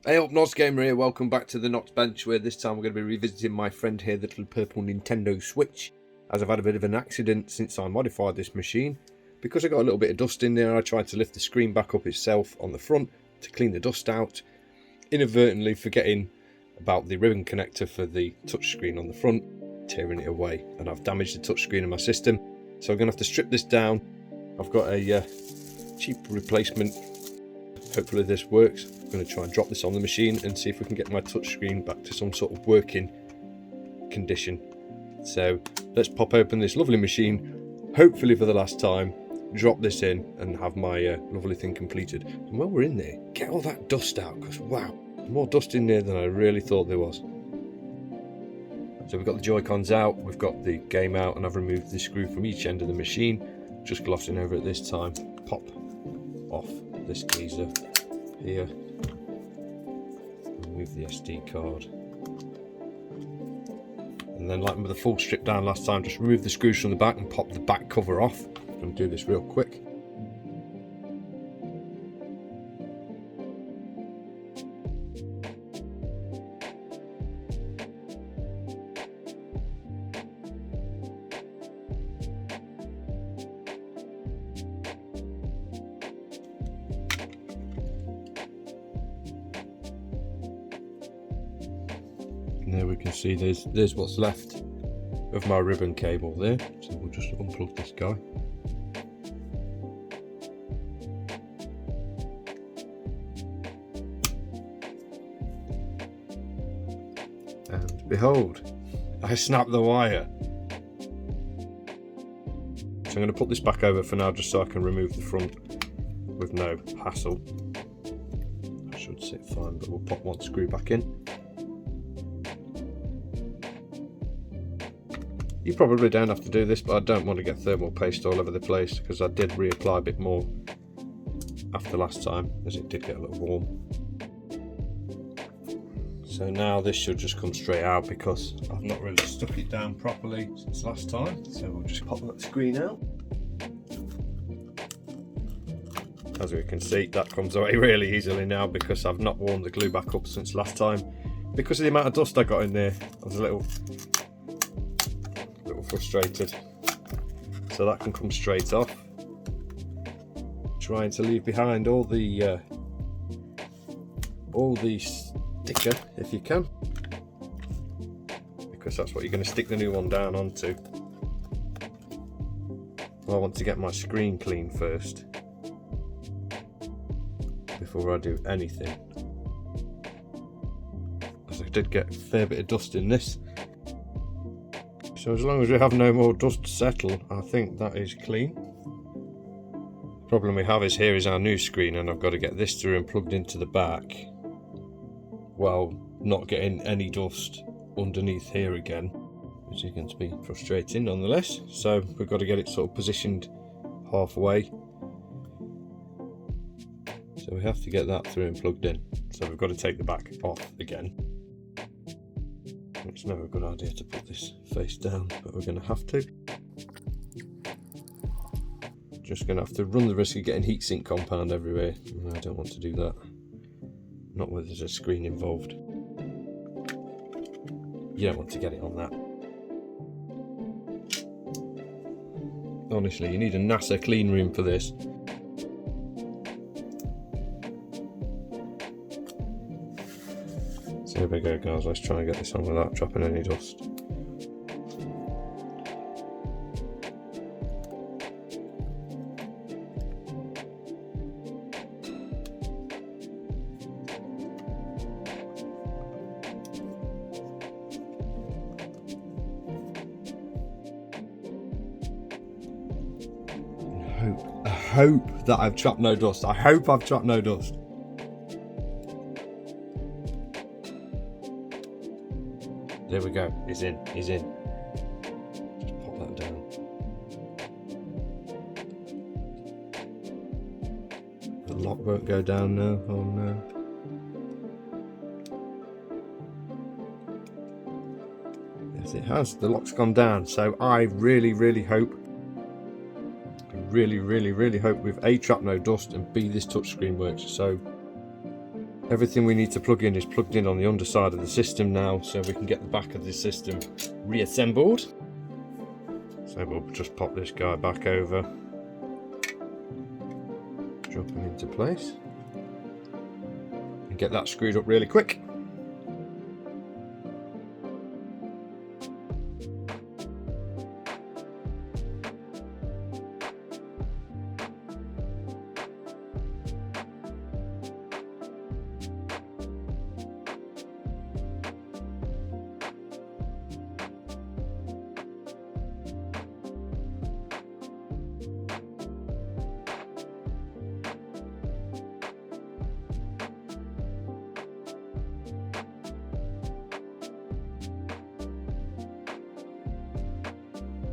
Hey up, Nods Gamer here, welcome back to the Nods Bench, where this time we're going to be revisiting my friend here, the little purple Nintendo Switch, as I've had a bit of an accident since I modified this machine. Because I got a little bit of dust in there, I tried to lift the screen back up itself on the front to clean the dust out, inadvertently forgetting about the ribbon connector for the touchscreen on the front, tearing it away, and I've damaged the touchscreen in my system. So I'm going to have to strip this down. I've got a cheap replacement. Hopefully this works. I'm going to try and drop this on the machine and see if we can get my touchscreen back to some sort of working condition. So let's pop open this lovely machine, hopefully for the last time, drop this in and have my lovely thing completed. And while we're in there, get all that dust out, because wow, more dust in there than I really thought there was. So we've got the Joy-Cons out, we've got the game out, and I've removed the screw from each end of the machine, just glossing over it this time. Pop off this geezer here, remove the SD card, and then like with the full strip down last time, just remove the screws from the back and pop the back cover off. I'm going to do this real quick. And there we can see there's what's left of my ribbon cable there. So we'll just unplug this guy. And behold, I snapped the wire. So I'm going to put this back over for now, just so I can remove the front with no hassle. That should sit fine, but we'll pop one screw back in. You probably don't have to do this, but I don't want to get thermal paste all over the place, because I did reapply a bit more after last time, as it did get a little warm. So now this should just come straight out, because I've not really stuck it down properly since last time. So we'll just pop that screen out. As we can see, that comes away really easily now, because I've not warmed the glue back up since last time. Because of the amount of dust I got in there, I was a little frustrated. So that can come straight off. Trying to leave behind all the sticker if you can, because that's what you're going to stick the new one down onto. I want to get my screen clean first before I do anything, because I did get a fair bit of dust in this. So as long as we have no more dust to settle, I think that is clean. The problem we have is here is our new screen, and I've got to get this through and plugged into the back, while not getting any dust underneath here again, which is going to be frustrating nonetheless. So we've got to get it sort of positioned halfway. So we have to get that through and plugged in. So we've got to take the back off again. It's never a good idea to put this face down, but we're going to have to. Just going to have to run the risk of getting heatsink compound everywhere. I don't want to do that. Not where there's a screen involved. You don't want to get it on that. Honestly, you need a NASA clean room for this. So here we go, guys. Let's try and get this on without dropping any dust. I hope that I've trapped no dust. I hope I've trapped no dust. There we go, he's in. Just pop that down. The lock won't go down now, oh no. Yes it has, the lock's gone down, so I really hope really hope with A, trap no dust, and B, this touchscreen works. So Everything we need to plug in is plugged in on the underside of the system now, so we can get the back of the system reassembled. So we'll just pop this guy back over, drop him into place, and get that screwed up really quick.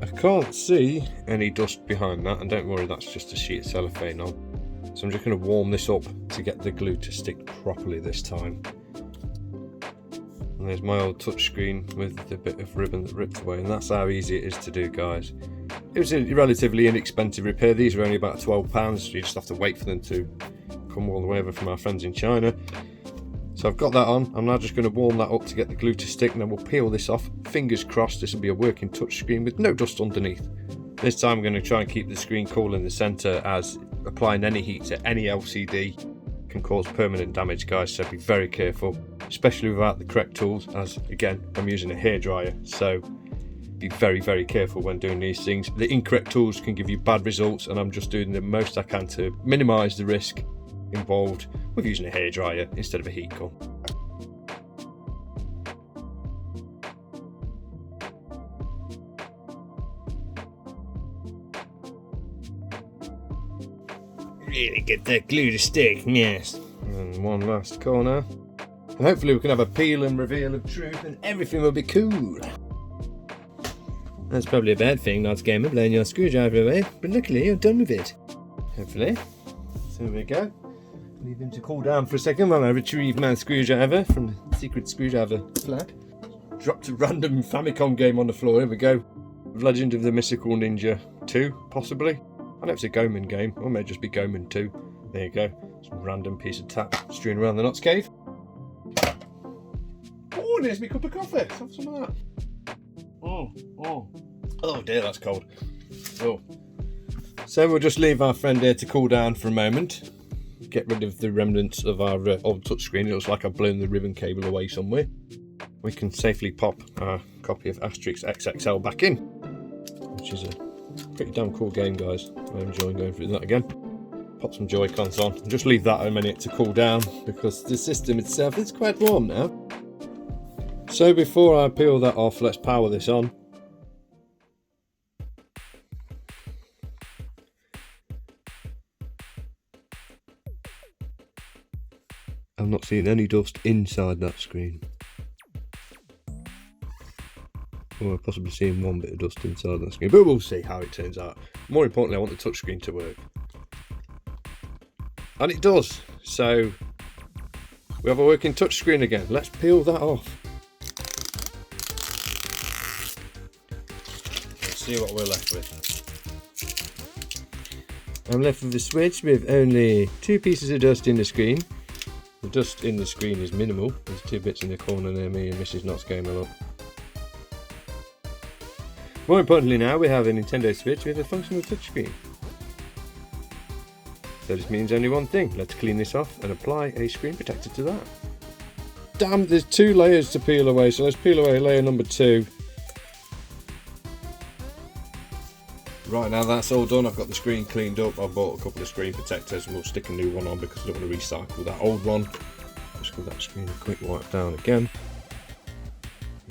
I can't see any dust behind that, and don't worry, that's just a sheet of cellophane on. So I'm just going to warm this up to get the glue to stick properly this time. And there's my old touchscreen with the bit of ribbon that ripped away, and that's how easy it is to do, guys. It was a relatively inexpensive repair. These were only about £12, so you just have to wait for them to come all the way over from our friends in China. So I've got that on. I'm now just going to warm that up to get the glue to stick, and then we'll peel this off. Fingers crossed this will be a working touchscreen with no dust underneath. This time I'm going to try and keep the screen cool in the centre, as applying any heat to any LCD can cause permanent damage, guys, so be very careful, especially without the correct tools, as again I'm using a hairdryer, so be very, very careful when doing these things. The incorrect tools can give you bad results, and I'm just doing the most I can to minimise the risk involved with using a hairdryer instead of a heat gun. Really get that glue to stick, yes. And one last corner. And hopefully we can have a peel and reveal of truth and everything will be cool. That's probably a bad thing, not game of blowing your screwdriver away, but luckily you're done with it. Hopefully. So there we go. Leave him to cool down for a second while I retrieve my screwdriver from the secret screwdriver flap. Dropped a random Famicom game on the floor, here we go. Legend of the Mystical Ninja 2, possibly. I know it's a Goemon game, or it may just be Goemon 2. There you go. Some random piece of tap strewn around the Knots Cave. Oh, there's my cup of coffee. Let's have some of that. Oh dear, that's cold. Oh. So we'll just leave our friend here to cool down for a moment. Get rid of the remnants of our old touchscreen. It looks like I've blown the ribbon cable away somewhere. We can safely pop our copy of Asterix XXL back in, which is a pretty damn cool game, guys. I'm enjoying going through that again. Pop some Joy-Cons on and just leave that a minute to cool down, because the system itself is quite warm now. So before I peel that off, let's power this on. I'm not seeing any dust inside that screen. Or possibly seeing one bit of dust inside that screen, but we'll see how it turns out. More importantly, I want the touchscreen to work. And it does. So we have a working touchscreen again. Let's peel that off. Let's see what we're left with. I'm left with the switch with only 2 pieces of dust in the screen. The dust in the screen is minimal. There's 2 bits in the corner near me and Mrs. Knott's game along. More importantly now, we have a Nintendo Switch with a functional touchscreen. So this means only one thing. Let's clean this off and apply a screen protector to that. Damn, there's 2 layers to peel away, so let's peel away layer number 2. Right, now that's all done. I've got the screen cleaned up. I bought a couple of screen protectors and we'll stick a new one on because I don't want to recycle that old one. Just give that screen a quick wipe down again.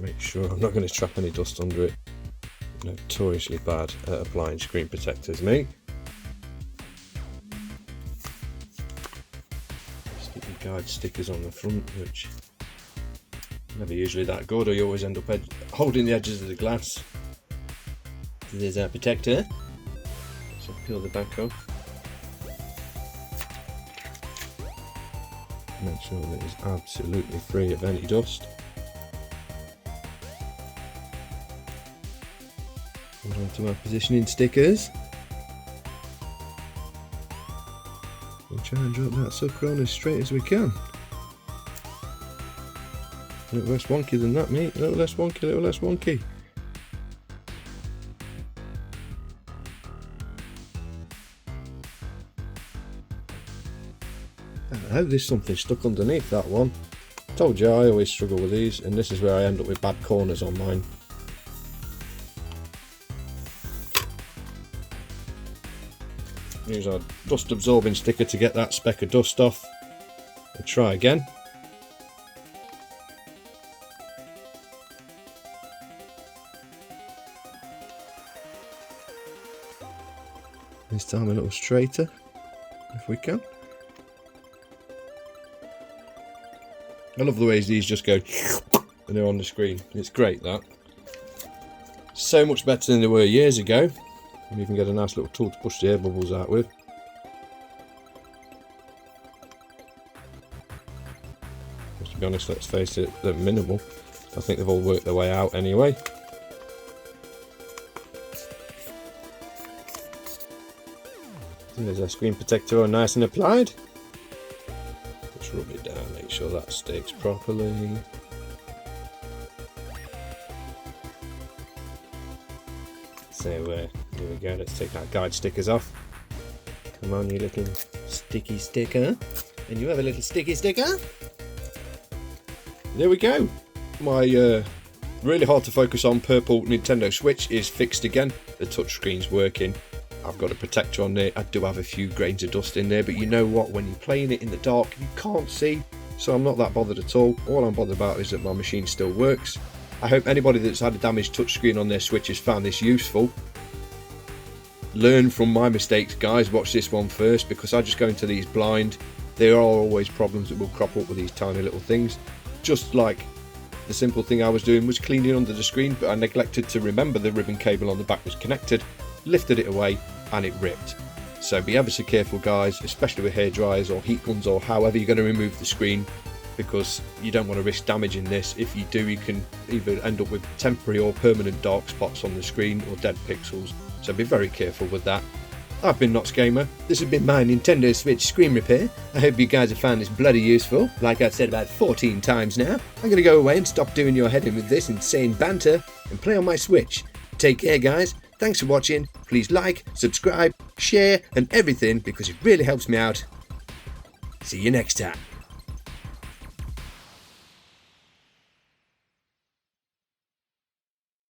Make sure I'm not going to trap any dust under it. Notoriously bad at applying screen protectors, me. Sticky guide stickers on the front, which never usually that good, or you always end up holding the edges of the glass. There's our protector. So peel the back off. Make sure that it's absolutely free of any dust. Hold on to our positioning stickers. We'll try and drop that sucker on as straight as we can. A little less wonky than that, mate. A little less wonky, a little less wonky. I hope there's something stuck underneath that one. Told you I always struggle with these, and this is where I end up with bad corners on mine. Use our dust absorbing sticker to get that speck of dust off. And try again. This time a little straighter, if we can. I love the ways these just go and they're on the screen. It's great, that. So much better than they were years ago. And you can get a nice little tool to push the air bubbles out with. But to be honest, let's face it, they're minimal. I think they've all worked their way out anyway. And there's our screen protector all nice and applied. Just rub it down, make sure that sticks properly. So here we go, let's take our guide stickers off. Come on, you little sticky sticker. And you have a little sticky sticker. There we go. My really hard to focus on purple Nintendo Switch is fixed again. The touchscreen's working. I've got a protector on there. I do have a few grains of dust in there, but you know what? When you're playing it in the dark, you can't see. So I'm not that bothered at all. All I'm bothered about is that my machine still works. I hope anybody that's had a damaged touchscreen on their Switch has found this useful. Learn from my mistakes, guys. Watch this one first, because I just go into these blind. There are always problems that will crop up with these tiny little things. Just like the simple thing I was doing was cleaning under the screen, but I neglected to remember the ribbon cable on the back was connected, lifted it away, and it ripped. So be ever so careful, guys, especially with hair dryers or heat guns or however you're going to remove the screen, because you don't want to risk damaging this. If you do, you can either end up with temporary or permanent dark spots on the screen or dead pixels, so be very careful with that. I've been Nox Gamer. This has been my Nintendo Switch screen repair. I hope you guys have found this bloody useful. Like I've said about 14 times now, I'm going to go away and stop doing your head in with this insane banter and play on my Switch. Take care, guys. Thanks for watching. Please like, subscribe, share and everything, because it really helps me out. See you next time.